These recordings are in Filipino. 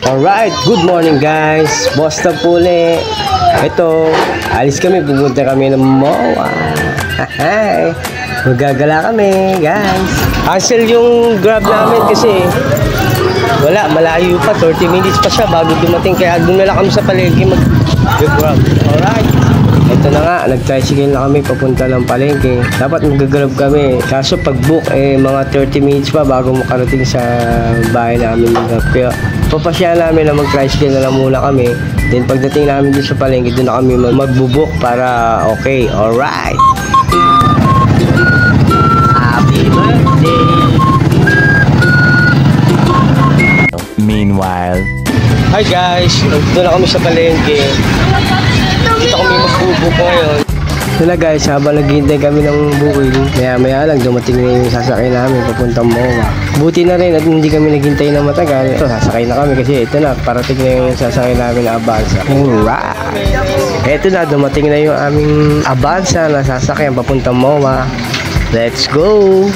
Alright, good morning guys. Boss na puli. Ito, alis kami, pupunta kami ng MOA. Magagala kami guys. Cancel yung grab namin kasi wala, malayo pa, 30 minutes pa siya bago dumating. Kaya doon na lang kami sa palengke mag-grab. Alright, ito na nga, nag-tricycle na kami papunta ng palengke. Dapat mag-grab kami, kaso pag-book mga 30 minutes pa bago makarating sa bahay namin. Kaya papasya namin na mag-tricycle na lang muna kami. Then pagdating namin dito sa palengke, doon na kami mag-book para okay. Alright, happy birthday. Meanwhile, Hi guys, nandito na kami sa palengke. Dito kami mag-book ngayon. Ito na guys, habang naghihintay kami ng booking, maya lang dumating na yung sasakay namin papuntang MOA. Buti na rin at hindi kami naghintay na matagal. Ito, sasakay na kami kasi ito na, parating na yung sasakay namin na Avanza. Alright! Ito na, dumating na yung aming Avanza na sasakyan papuntang MOA. Let's go!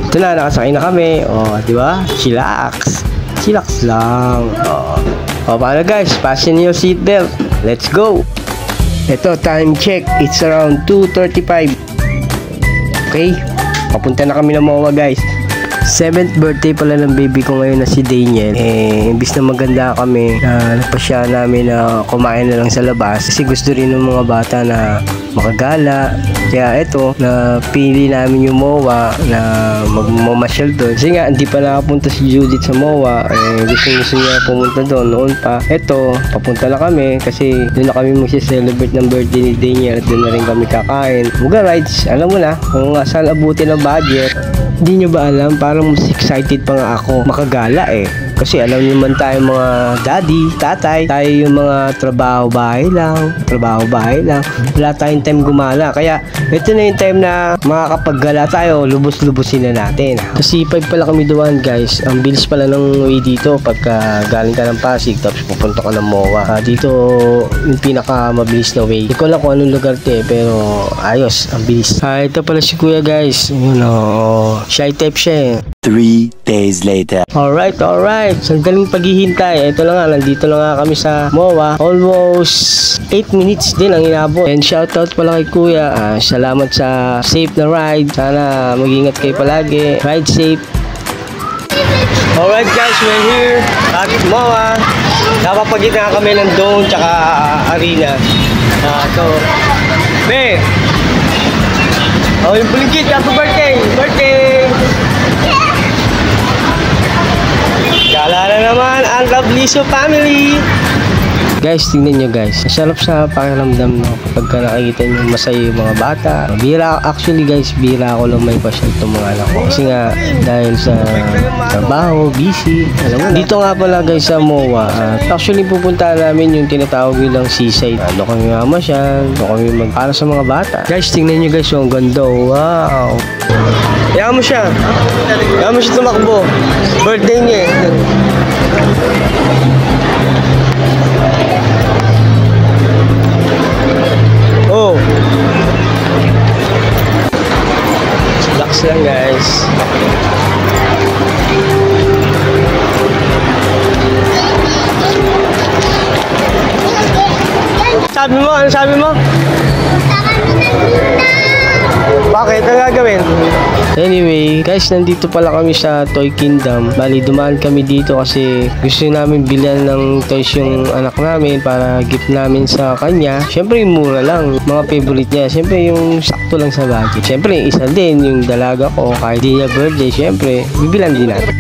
Ito na, nakasakay na kami. O, di ba? Chillax. Chillax lang. O, paano guys? Fasten your seatbelt. Let's go! Ito, time check. It's around 2:35. Okay? Papunta na kami ng MOA guys. 7th birthday pala ng baby ko ngayon na si Daniel. Imbis na maganda kami, napasya namin na kumain na lang sa labas. Kasi gusto rin ng mga bata na makagala. Kaya ito, napili namin yung MOA na magmamasyal doon. Kasi nga, hindi pa nakapunta si Judith sa MOA. Gusto niya pumunta doon noon pa. Ito, papunta na kami kasi doon na kami mag-celebrate ng birthday ni Daniel at doon na rin kami kakain. Muga rides, alam mo na, kung saan abutin ng budget. Hindi nyo ba alam, parang mas excited pa nga ako makagala Kasi alam nyo man tayo mga daddy, tatay, tayo yung mga trabaho bahay lang. Wala tayong time gumala. Kaya ito na yung time na makakapaggala tayo, lubos-lubusin na natin. Kasi 5 pala kami duwan guys. Ang bilis pala ng way dito pagka galing ka ng Pasig tapos pupunta ka ng MOA. Dito yung pinaka mabilis na way. Hindi ko lang kung anong lugar pero ayos, ang bilis. Ito pala si kuya guys. Shy type siya 3 days later. Alright. Sandaling paghihintay. Ito lang nga, nandito lang nga kami sa MOA. Almost 8 minutes din ang inabot. And shoutout pala kay kuya. Salamat sa safe na ride. Sana mag-ingat kayo palagi. Ride safe. Alright guys, we're here at MOA. Napapagit na kami ng dome tsaka arena. Be! Yung puligit, happy birthday! Gala na naman ang Labliso family! Guys, tingnan nyo guys. Masarap sa pakiramdam kapag nakikita nyo masaya yung mga bata. Bira ako lang may pasyal itong mga anak ko. Kasi nga, dahil sa trabaho, busy. Alam mo, dito nga pala guys sa MOA. Actually, pupunta namin yung tinatawag nilang seaside. Doon kami mamasyal, doon kami para sa mga bata. Guys, tingnan nyo guys, yung ganda. Wow! Hayaan mo siya tumakbo. Birthday niya Relax lang guys. Ano sabi mo? Bakit? Ano gagawin? Anyway, guys, nandito pala kami sa Toy Kingdom. Bali, dumaan kami dito kasi gusto namin bilhan ng toys yung anak namin para gift namin sa kanya. Siyempre, mura lang. Mga favorite niya. Siyempre, yung sakto lang sa budget. Siyempre, isa din yung dalaga ko. Kahit di niya birthday, siyempre, bibilan din natin.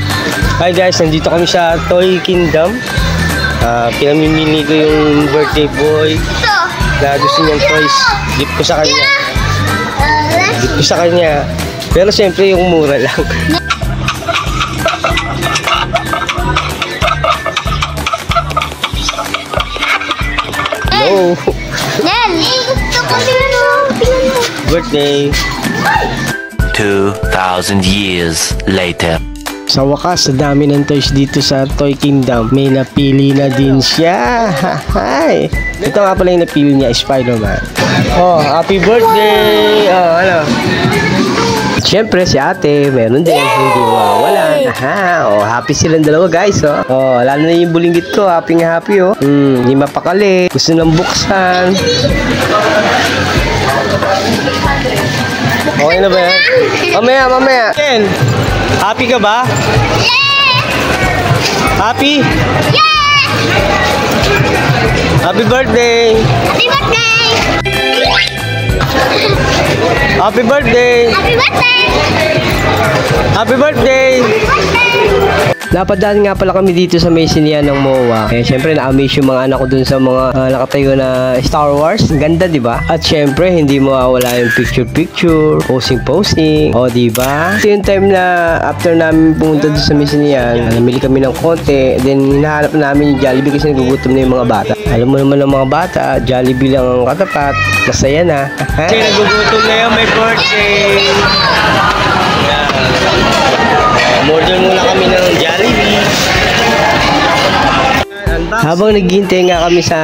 Hi guys, nandito kami sa Toy Kingdom. Pinamimili ko yung birthday boy na gusto niyang toys. Gift ko sa kanya. Pero siyempre yung mura lang. No. Nel, gusto ko Birthday. 2,000 years later. Sa wakas, sa dami ng toys dito sa Toy Kingdom, may napili na din siya. Hi! Ito nga pala yung napili niya, Spider-Man. Oh, happy birthday! Oh, ano? At syempre, si ate, meron din. Hindi mawawala. Aha, oh, happy silang dalawa, guys, oh. Oh, lalo na yung bulinggit ko, happy nga happy, oh. Hindi mapakali. Gusto nang buksan. Okay na ba yan? Mamaya. Ken, happy ka ba? Happy? Happy birthday! Happy birthday! Happy birthday! Happy birthday! Happy birthday! Napadaan nga pala kami dito sa may sinihan ng MOA. Eh, syempre, na-amaze yung mga anak ko dun sa mga nakatayo na Star Wars. Ang ganda, di ba? At syempre, hindi mawawala yung picture-picture, posing-posing. O, di ba? Ito yung time na after namin pumunta dun sa may sinihan, namili kami ng konti. Then, hinahanap namin yung Jollibee kasi nagugutom na yung mga bata. Alam mo naman ng mga bata, Jollibee lang ang katapat. Masaya na. Kasi nagugutom na yung may birthday. Order muna kami ng Jollibee. Habang naghihintay nga kami sa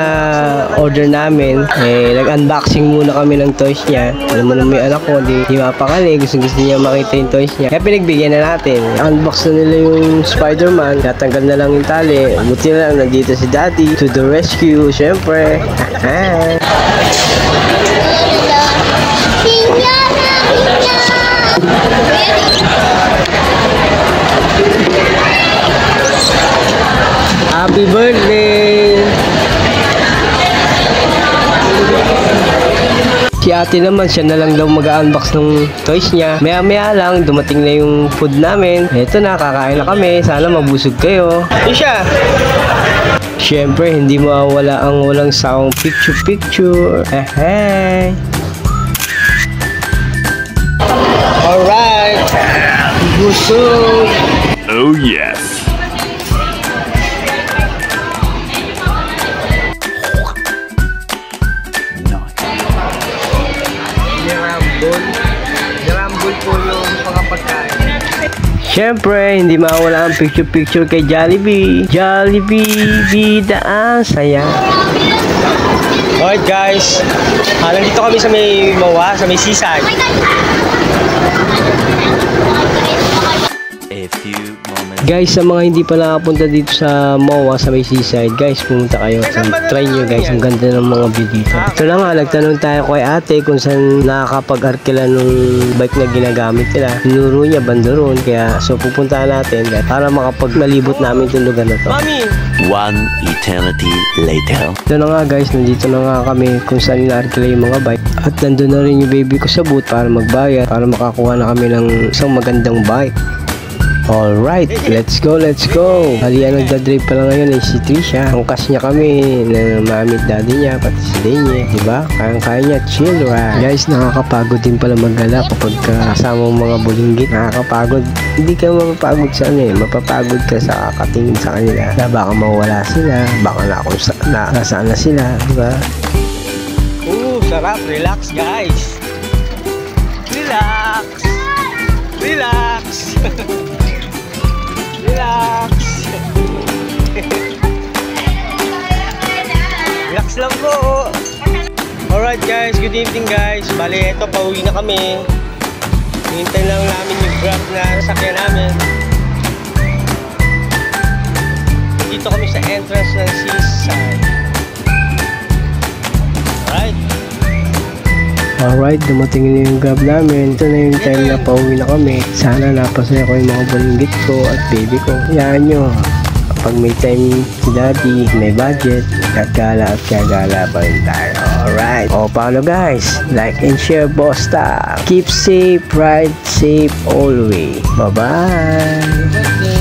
order namin, nag-unboxing muna kami ng toys niya. Alam mo naman yung anak ko, di mapakali. Gusto niya makita yung toys niya. Kaya pinagbigyan na natin. Unbox na nila yung Spider-Man. Tatanggal na lang yung tali. Buti na lang, nandito si Daddy. To the rescue, syempre. Happy birthday! Si ate naman, siya na lang daw mag-unbox ng toys niya. Maya-maya lang, dumating na yung food namin. Eto na, kakain na kami. Sana mabusog kayo. Siya! Siyempre, hindi mawawala ang walang sawang picture-picture. Alright! Busog! Oh yes. Nirambol po yung pagkakain. Siyempre, hindi mawala ang picture-picture kay Jollibee. Jollibee, bida ang saya. Alright guys, nandito kami sa may MOA, sa may seaside. A few moments. Guys, sa mga hindi pa nakapunta dito sa MOA, sa may seaside, guys, pumunta kayo. Try nyo guys, ang ganda ng mga view dito. Ito na nga, nagtanong tayo kay ate kung saan nakakapag-arkila nung bike na ginagamit nila. Tinuro niya banda roon, kaya so pupuntahan natin guys, para makapagmalibot namin itong lugar na to. One eternity later. Ito na nga guys, nandito na nga kami kung saan ina-arkila yung mga bike. At nandun na rin yung baby ko sa booth para magbayad, para makakuha na kami ng isang magandang bike. Alright, let's go. Halian nagdadrive pala ngayon ay si Trisha. Ang kas niya kami na mamit daddy niya, pati si Danye, diba? Kaya niya, chill ride. Guys, nakakapagod din pala mag-gala kapag kasama ang mga bulinggit. Nakakapagod. Hindi ka mapapagod sa mapapagod ka sa kakatingin sa kanila. Na baka mawala sila, baka nasaan na sila, diba? Sarap. Relax, guys. Relax. Relax. Relax lang po. Alright guys, good evening guys. Bale, eto, pauwi na kami. Hintay lang namin yung grab na sasakyan namin. Dito kami sa entrance ng seaside. Alright, dumating na yung grab namin. Ito na yung time na pauwi na kami. Sana napasaya ko yung mga bulinggit ko at baby ko. Hayaan nyo, pag may time si daddy, may budget, gagala pa rin tayo. Alright. O, paano guys? Like and share, boss style. Keep safe, ride safe always. Bye-bye.